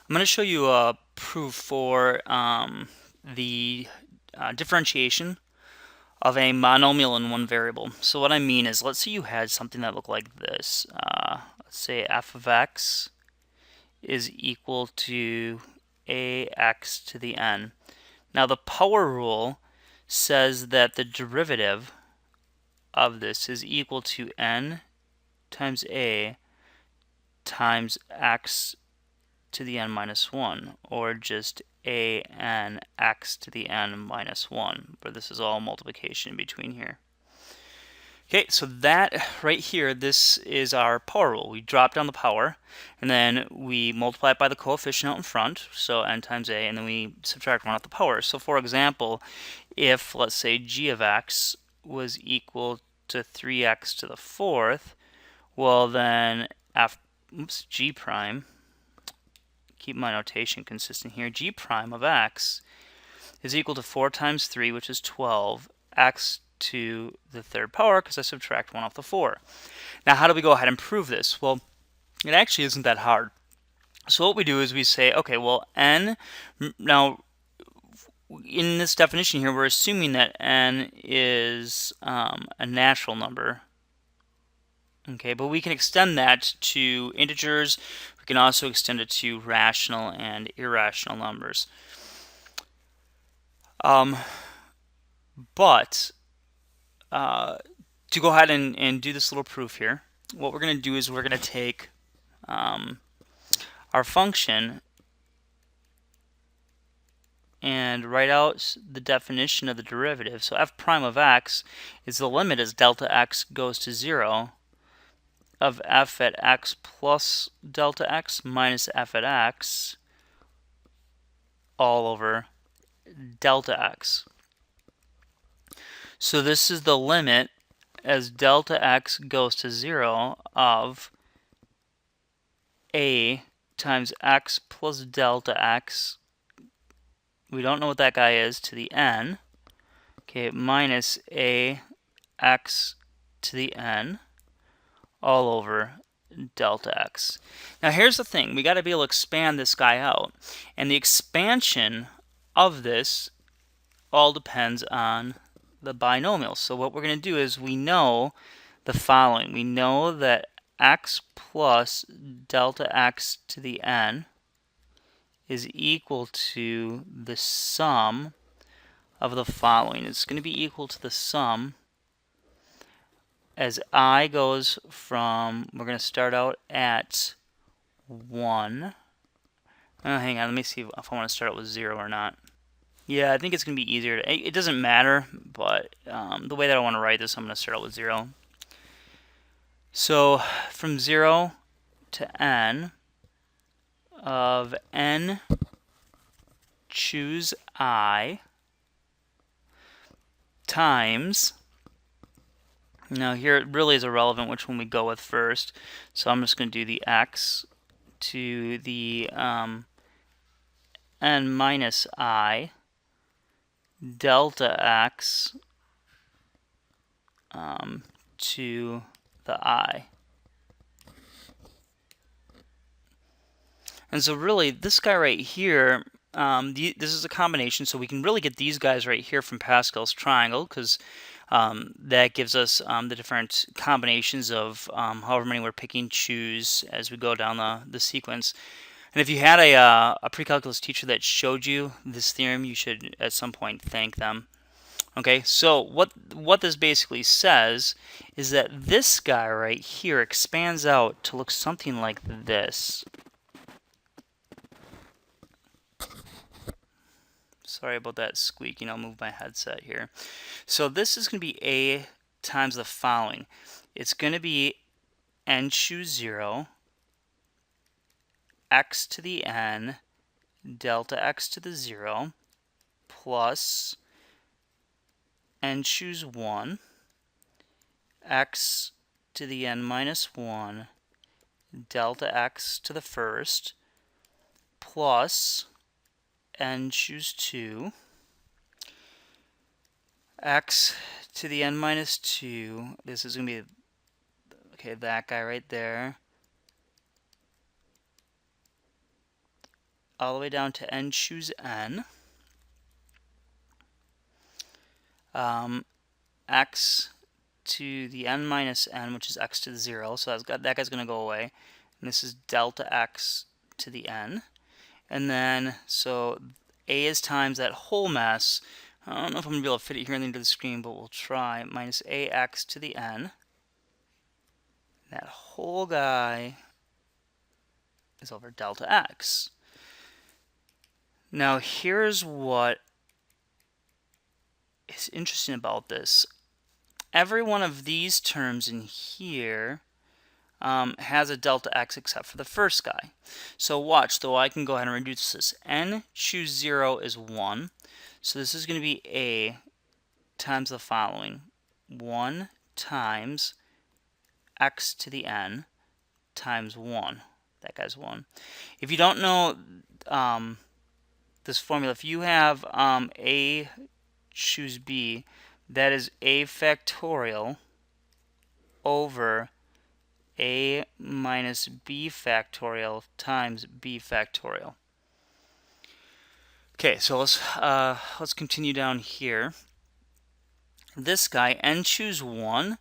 I'm going to show you a proof for the differentiation of a monomial in one variable. So what I mean is, let's say you had something that looked like this. Let's say f of x is equal to ax to the n. Now the power rule says that the derivative of this is equal to n times a times x to the n minus 1, or just a n x to the n minus 1, where this is all multiplication in between here. Okay, so that right here, this is our power rule. We drop down the power, and then we multiply it by the coefficient out in front, so n times a, and then we subtract 1 off the power. So for example, if, let's say, g of x was equal to 3x to the fourth, well then, g prime, keep my notation consistent here, g prime of x is equal to 4 times 3, which is 12, x to the third power, because I subtract 1 off the 4. Now, how do we go ahead and prove this? Well, it actually isn't that hard. So what we do is we say, okay, well, n, now, in this definition here, we're assuming that n is a natural number. Okay, but we can extend that to integers. We can also extend it to rational and irrational numbers. But to go ahead and do this little proof here, what we're going to do is we're going to take our function and write out the definition of the derivative. So f prime of x is the limit as delta x goes to 0 of f at x plus delta x minus f at x all over delta x. So this is the limit as delta x goes to 0 of a times x plus delta x, we don't know what that guy is, to the n, okay, minus a x to the n all over delta x. Now here's the thing, we got to be able to expand this guy out, and the expansion of this all depends on the binomial. So what we're going to do is we know the following. We know that x plus delta x to the n is equal to the sum of the following. It's going to be equal to the sum as I goes from, we're going to start out at 1. Oh, hang on, let me see if I want to start out with 0 or not. Yeah, I think it's going to be easier. It doesn't matter, but the way that I want to write this, I'm going to start out with 0. So from 0 to n of n choose I times, now here it really is irrelevant which one we go with first, so I'm just going to do the x to the n minus I delta x to the I. And so really, this guy right here, this is a combination, so we can really get these guys right here from Pascal's triangle, because that gives us the different combinations of however many we're picking, choose, as we go down the sequence. And if you had a pre-calculus teacher that showed you this theorem, you should at some point thank them. Okay, so what this basically says is that this guy right here expands out to look something like this. Sorry about that squeaking, I'll move my headset here. So this is going to be a times the following. It's going to be n choose 0, x to the n, delta x to the 0, plus n choose 1, x to the n minus 1, delta x to the first, plus n choose 2, x to the n minus 2, this is going to be, okay, that guy right there, all the way down to n choose n. X to the n minus n, which is x to the 0, so that guy's going to go away. And this is delta x to the n. And then, so a is times that whole mess. I don't know if I'm going to be able to fit it here into the screen, but we'll try. Minus ax to the n. That whole guy is over delta x. Now here's what is interesting about this. Every one of these terms in here has a delta x except for the first guy. So watch, though, I can go ahead and reduce this. N choose 0 is 1. So this is going to be a times the following. 1 times x to the n times 1. That guy's 1. If you don't know this formula, if you have a choose b, that is a factorial over a minus b factorial times b factorial. Okay, so let's continue down here. This guy, n choose 1,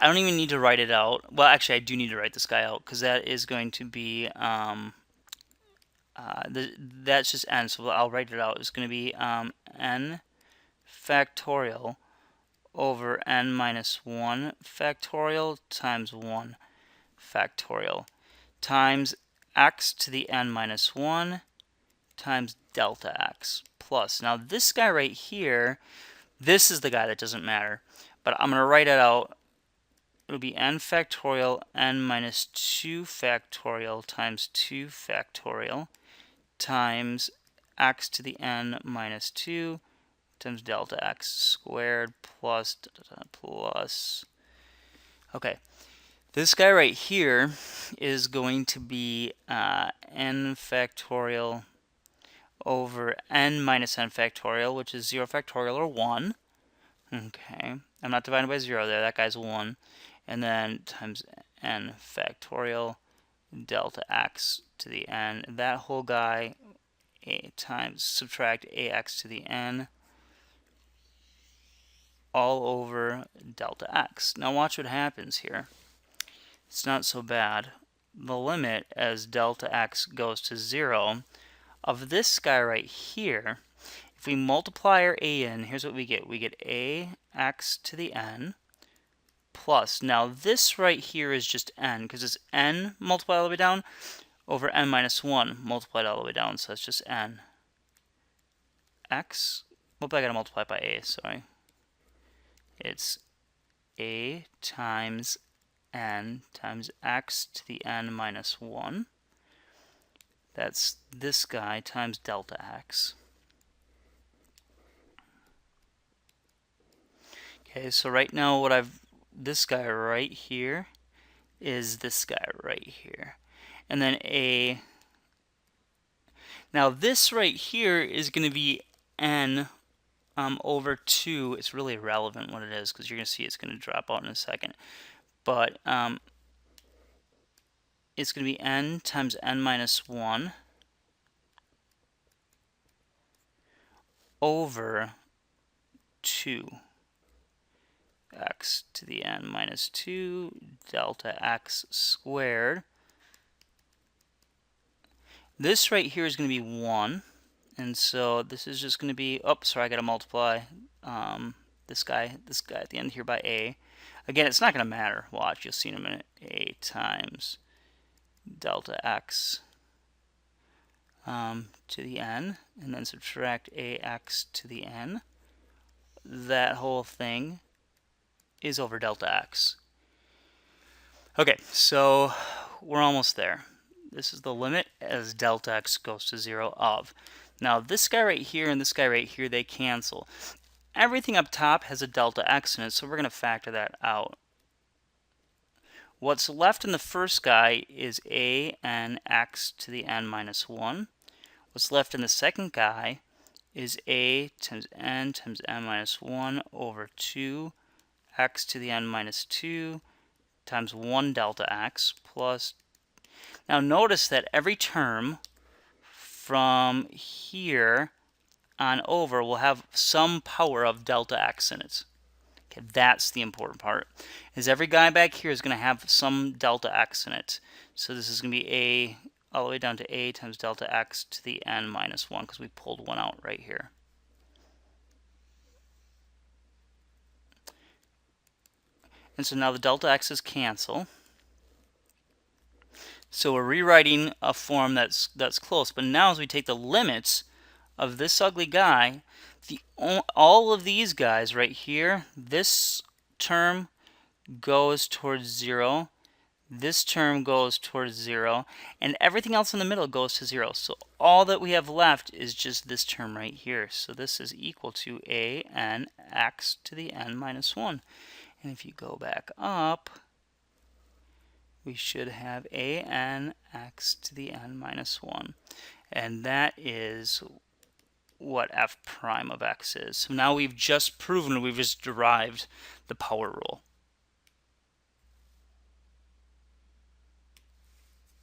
I don't even need to write it out. Well, actually, I do need to write this guy out because that is going to be that's just n, so I'll write it out. It's going to be n factorial over n minus 1 factorial times 1 factorial times x to the n minus 1 times delta x plus. Now this guy right here, this is the guy that doesn't matter, but I'm going to write it out. It'll be n factorial n minus 2 factorial times 2 factorial times x to the n minus 2 times delta x squared plus plus. Okay, this guy right here is going to be n factorial over n minus n factorial, which is 0 factorial or 1. Okay, I'm not dividing by 0 there, that guy's 1. And then times n factorial delta x to the n, that whole guy, a times subtract ax to the n all over delta x. Now watch what happens here. It's not so bad. The limit as delta x goes to 0 of this guy right here, if we multiply our a in, here's what we get. We get ax to the n plus, now this right here is just n, because it's n multiplied all the way down over n minus 1 multiplied all the way down, so that's just n. X, well, I gotta multiply it by a, sorry. It's a times n times x to the n minus 1. That's this guy times delta x. Okay, so right now this guy right here is this guy right here. And then a, now this right here is going to be n over 2. It's really irrelevant what it is because you're going to see it's going to drop out in a second. But it's going to be n times n minus 1 over 2 x to the n minus 2 delta x squared. This right here is going to be 1. And so this is just going to be, oh, sorry, I got to multiply this guy at the end here by a. Again, it's not going to matter. Watch, you'll see in a minute. A times delta x to the n, and then subtract ax to the n. That whole thing is over delta x. Okay, so we're almost there. This is the limit as delta x goes to 0 of. Now this guy right here and this guy right here, they cancel. Everything up top has a delta x in it, so we're going to factor that out. What's left in the first guy is a n x to the n minus 1. What's left in the second guy is a times n minus 1 over 2 x to the n minus 2 times 1 delta x plus. Now notice that every term from here on over will have some power of delta x in it. Okay, that's the important part. Is every guy back here is going to have some delta x in it. So this is going to be a all the way down to a times delta x to the n minus 1 because we pulled one out right here. And so now the delta x's cancel. So we're rewriting a form that's close. But now as we take the limits of this ugly guy, all of these guys right here, this term goes towards 0. This term goes towards 0, and everything else in the middle goes to 0. So all that we have left is just this term right here. So this is equal to a n x to the n minus 1. And if you go back up, we should have a n x to the n minus 1. And that is what f prime of x is. So now we've just proven, we've just derived the power rule.